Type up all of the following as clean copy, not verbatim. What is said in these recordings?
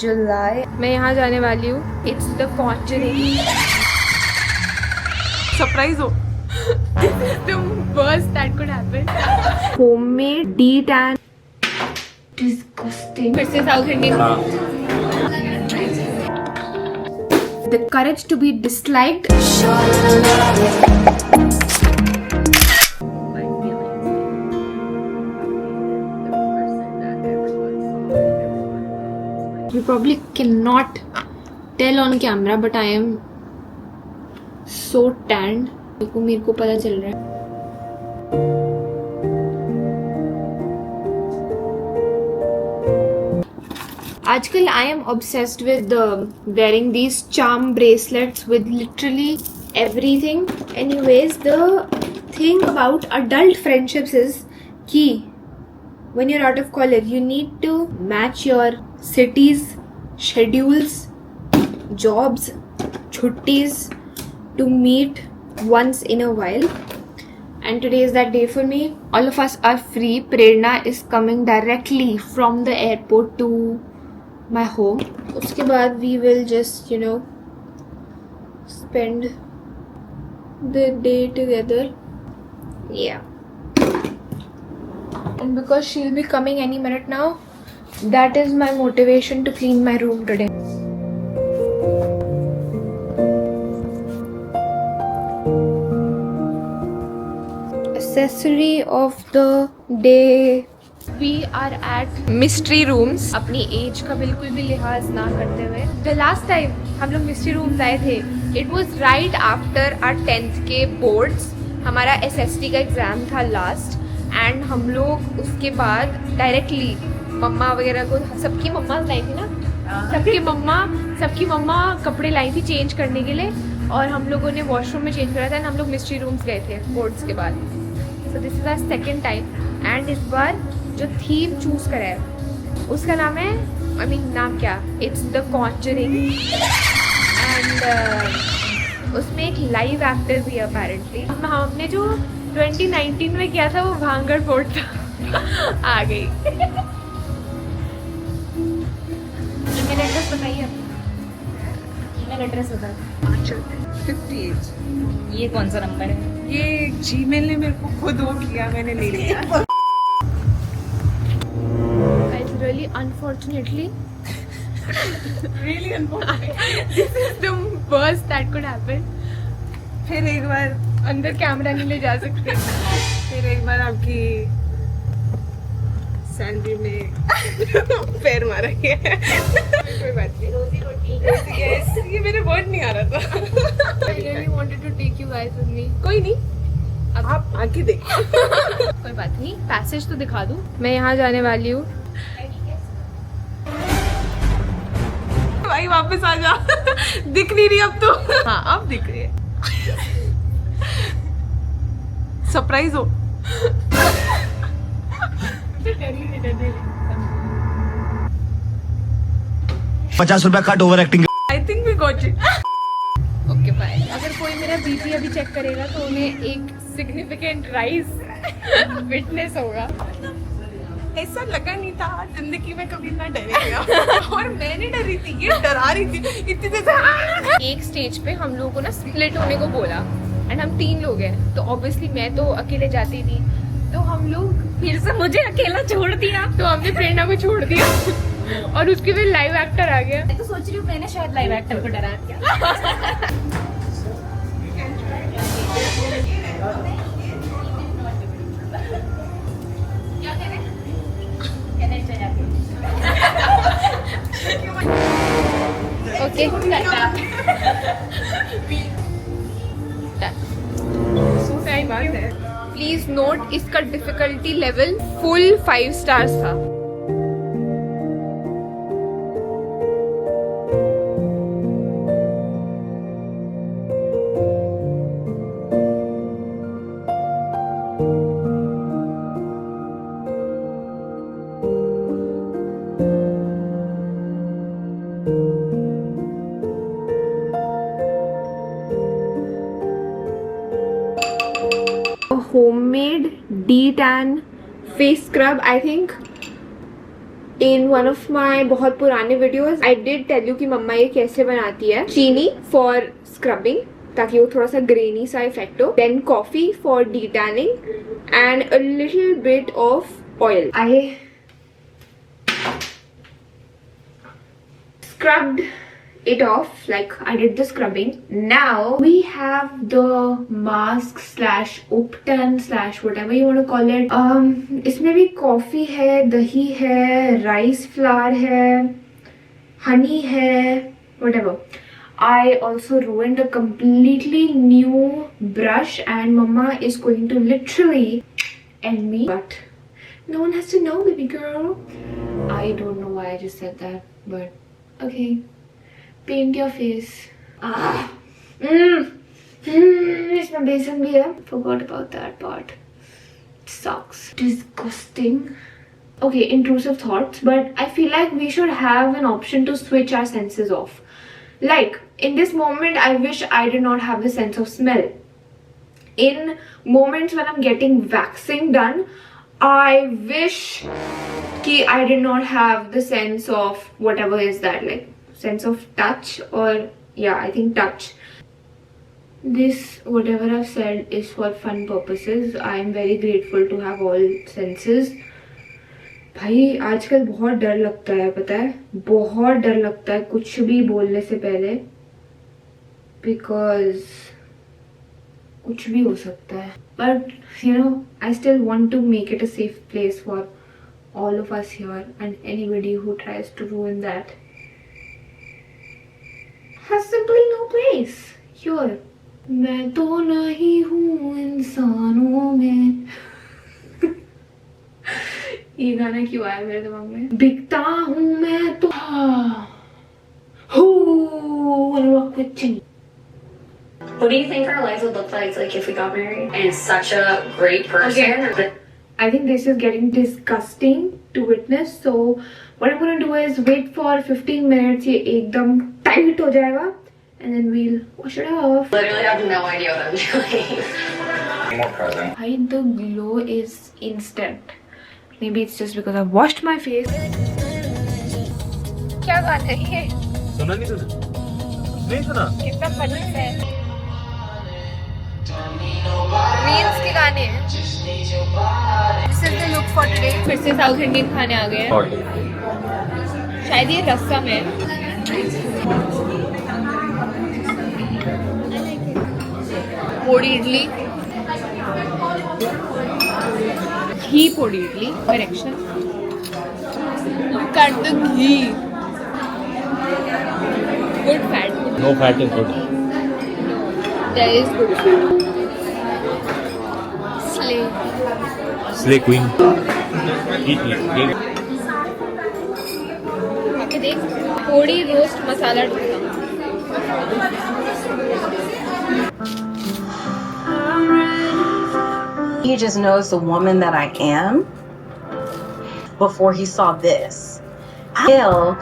जुलाई मैं यहाँ जाने वाली हूँ. It's the Conjuring. सरप्राइज हो. The worst that could happen. Homemade D-tan. Disgusting. फिर से South Indian. The courage to be disliked. You probably cannot tell on camera, but I am so tanned. मेरे को पता चल रहा है. आजकल I am obsessed with wearing these charm bracelets with literally everything. Anyways, the thing about adult friendships is कि when you're out of college, you need to match your cities, schedules, jobs, छुट्टीज to meet once in a while. And today is that day for me. All of us are free. Prerna is coming directly from the airport to my home. उसके बाद we will just, spend the day together. Yeah. And because she'll be coming any minute now, that is my motivation to clean my room today. Accessory of the day. We are at mystery rooms. अपनी as का बिल्कुल भी लिहाज ना करते हुए. The last time हम लोग mystery rooms आए थे, it was right after our 10th के boards. हमारा SST का एग्ज़ाम था लास्ट. एंड हम लोग उसके बाद डायरेक्टली मम्मा वगैरह को, सबकी मम्मा लाई थी ना, सबकी मम्मा कपड़े लाई थी चेंज करने के लिए, और हम लोगों ने वॉशरूम में चेंज करा था. एंड हम लोग मिस्ट्री रूम्स गए थे बोर्ड्स के बाद. So this is our second time. And इस बार जो थीम चूज़ करा है उसका नाम है, नाम क्या, इट्स द कॉन्जरिंग. एंड उसमें एक लाइव एक्टर भी है अपेरेंटली. हमने जो 2019 में किया था वो भांगड़ फोर्ट था. आ गई. मेरा एड्रेस बताइए. मेरा एड्रेस बता. 58. ये कौन सा नंबर है? ये जीमेल ने मेरे को खुद वो किया, मैंने ले लिया. Really unfortunately, Really unfortunate. this is the worst that could happen. फिर एक बार अंदर कैमरा नहीं ले जा सकते. फिर एक बार आपकी सैलरी में पैर मारा गया. कोई बात नहीं. रोजी रोटी. Yes, ये मेरे वर्ड नहीं आ रहा था. I really wanted to take you guys with me. कोई नहीं, अब आप आके देखो. कोई बात नहीं, पैसेज तो दिखा दूँ. मैं यहाँ जाने वाली हूँ. भाई वापस आ जा. दिख नहीं रही अब तो. हाँ अब दिख रही है. सरप्राइज हो. 50 रुपया cut over acting. I think we got it. Okay bye. अगर कोई मेरा बीपी अभी चेक करेगा तो उन्हें एक सिग्निफिकेंट राइज विटनेस होगा. ऐसा लगा नहीं था जिंदगी में कभी ना डरेगा. और मैंने डरी थी, ये डरा रही थी इतनी देर से. एक स्टेज पे हम लोगों को ना स्प्लिट होने को बोला. एंड हम 3 लोग हैं, तो ऑब्वियसली मैं तो अकेले जाती नहीं. तो हम लोग फिर से मुझे अकेला छोड़ दिया. तो हमने प्रेरणा को छोड़ दिया. और उसके फिर लाइव एक्टर आ गया. मैं तो सोच रही हूँ मैंने शायद लाइव एक्टर को डरा दिया. ओके प्लीज नोट, इसका डिफिकल्टी लेवल फुल 5 स्टार्स था. homemade D-tan face scrub. I think In one of my बहुत पुराने videos, I did tell you कि मम्मा ये कैसे बनाती है. चीनी for scrubbing ताकि वो थोड़ा सा grainy सा effect हो. Then coffee for detanning and a little bit of oil. I scrubbed it off, like I did the scrubbing. Now we have the mask slash uptan slash whatever you want to call it. इसमें भी coffee है, दही है, rice flour है, honey है, whatever. I also ruined a completely new brush and mama is going to literally end me, but no one has to know, baby girl. I don't know why I just said that, but okay. Paint your face. इसमें बेसन भी है. Forgot about that part. Sucks. Disgusting. Okay, intrusive thoughts, but I feel like we should have an option to switch our senses off. Like, in this moment, I wish I did not have the sense of smell. In moments when I'm getting waxing done, I wish I did not have the sense of whatever is that, like sense of touch, or yeah, I think touch. This, whatever I've said, is for fun purposes. I am very grateful to have all senses. भाई आजकल बहुत डर लगता है, पता है, बहुत डर लगता है कुछ भी बोलने से पहले, because कुछ भी हो सकता है. But you know, I still want to make it a safe place for all of us here, and anybody who tries to ruin that has simply no place here. मैं तो नहीं हूँ इंसानों में. ये गाना क्यों आया मेरे दिमाग में? बिकता हूँ मैं तो. Who wanna walk with me? What do you think our lives would look like if we got married? And such a great person. Okay. I think this is getting disgusting to witness. So what I'm gonna do is wait for 15 minutes. ये एकदम tight हो जाएगा, and then we'll wash it off. Literally have no idea what I'm doing. More present. The glow is instant. Maybe it's just because I've washed my face. क्या गाना है ये? सुना नहीं सुना? नहीं सुना? कितना फनी है. रील्स के गाने हैं. This is the look for today. फिर से साउथ इंडियन खाने आ गए हैं. शायद ये रसम है. Podi idli, ghee podi idli. Correction. Look at the ghee. Good fat. No fat is good. There is good fat. Slay. Slay queen. Eat. आके देख. Podi roast masala dosa. He just knows the woman that I am before he saw this. Hell.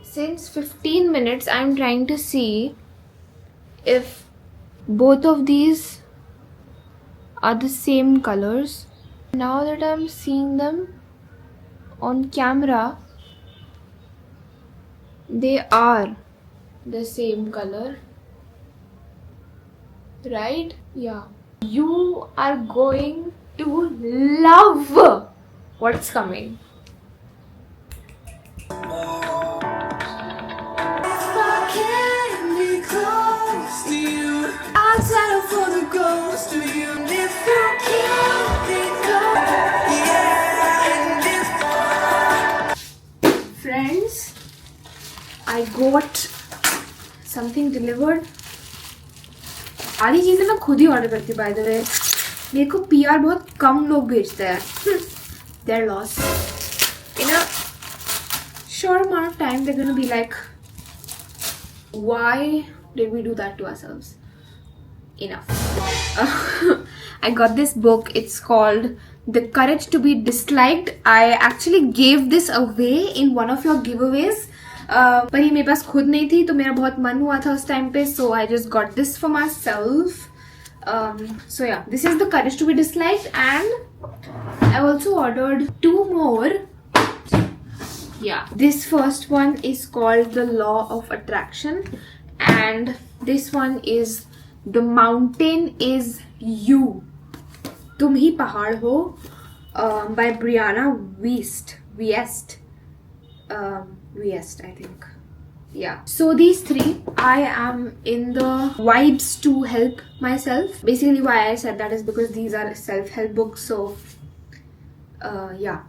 Since 15 minutes, I'm trying to see if both of these are the same colors. Now that I'm seeing them on camera, they are the same color, right? Yeah. You are going to love what's coming. I'll settle for the ghost of you. And if you can't be gone, friends, I got something delivered. आधी चीजें मैं खुद ही order करती हूँ, by the way. मेरे को PR बहुत कम लोग भेजते हैं. They're lost. In a short amount of time, they're gonna be like, why did we do that to ourselves? Enough. I got this book. It's called The courage to be disliked. I actually gave this away in one of your giveaways. पर ये मेरे पास खुद नहीं थी तो मेरा बहुत मन हुआ था उस टाइम पे, so I just got this for myself. So yeah, this is the courage to be disliked, and I also ordered 2 more. Yeah, this first one is called the Law of Attraction, and this one is The Mountain Is You. तुम ही पहाड़ हो, by Brianna Wiest, I think. Yeah. So these 3, I am in the vibes to help myself. Basically why I said that is because these are self-help books. So yeah.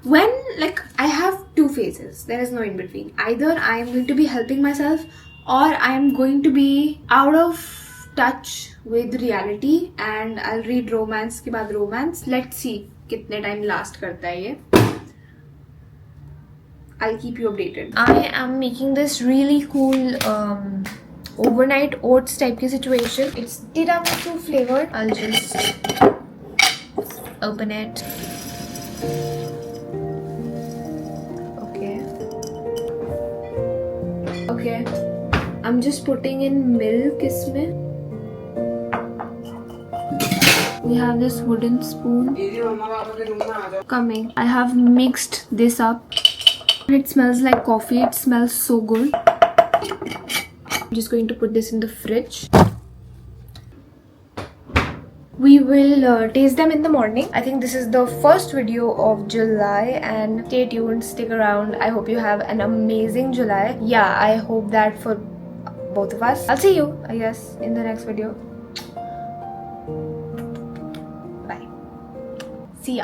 When like I have 2 phases, there is no in between. Either I am going to be helping myself or I am going to be out of touch with reality and I'll read romance के बाद romance. Let's see कितने time last करता है ये. I'll keep you updated. I am making this really cool overnight oats type की situation. It's tiramisu flavored. I'll just open it. Okay. I'm just putting in milk इसमें. We have this wooden spoon coming. I have mixed this up. It smells like coffee. It smells so good. I'm just going to put this in the fridge. We will taste them in the morning. I think this is the first video of July, and stay tuned, stick around. I hope you have an amazing July. Yeah, I hope that for both of us. I'll see you, I guess, in the next video. Bye. See ya.